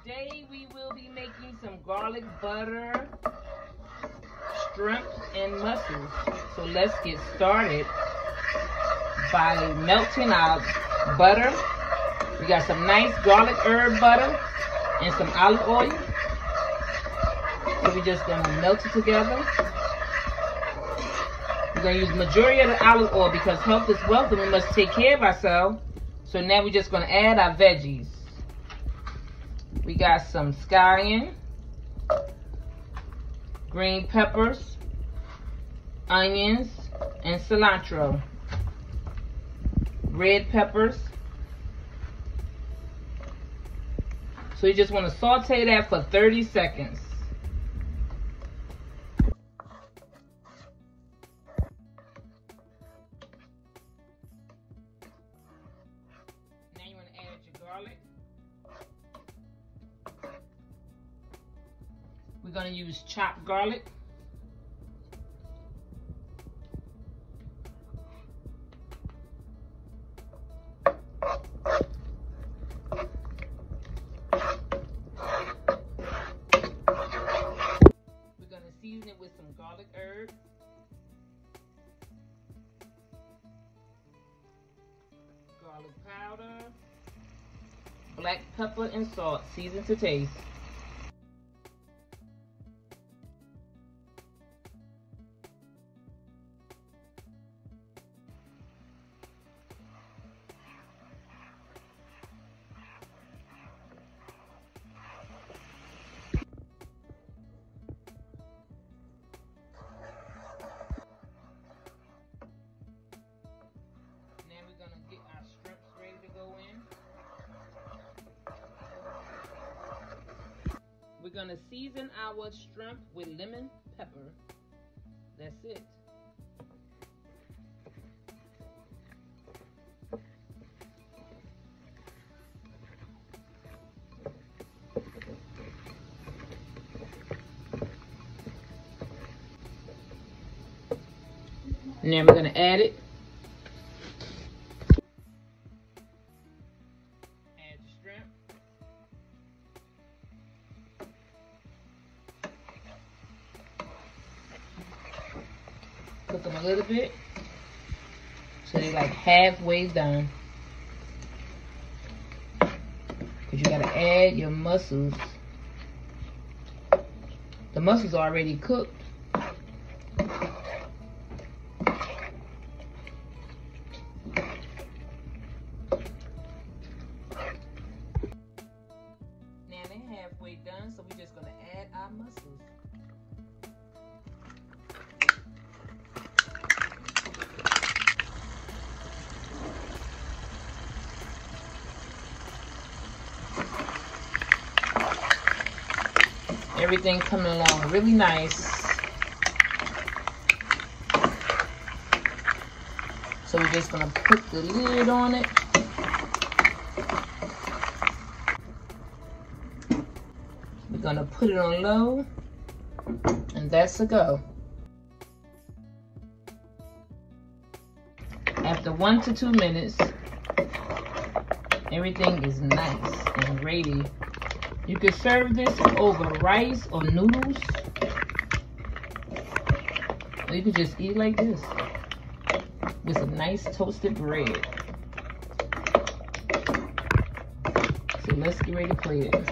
Today we will be making some garlic butter, shrimp, and mussels. So let's get started by melting our butter. We got some nice garlic herb butter and some olive oil. So we're just gonna melt it together. We're gonna use majority of the olive oil because health is wealth and we must take care of ourselves. So now we're just gonna add our veggies. We got some scallion, green peppers, onions, and cilantro, red peppers. So you just want to saute that for 30 seconds. Now you want to add your garlic. We're going to use chopped garlic. We're going to season it with some garlic herbs. Garlic powder, black pepper, and salt, seasoned to taste. We're gonna season our shrimp with lemon pepper. That's it. And then we're gonna add it. Add the shrimp. Cook them a little bit so they're like halfway done. Because you gotta add your mussels. The mussels are already cooked. Now they're halfway done, so we're just gonna add our mussels. Everything coming along really nice. So we're just gonna put the lid on it. We're gonna put it on low, and that's a go. After 1 to 2 minutes, everything is nice and ready. You can serve this over rice or noodles, or you can just eat it like this with some nice toasted bread. So let's get ready to plate it.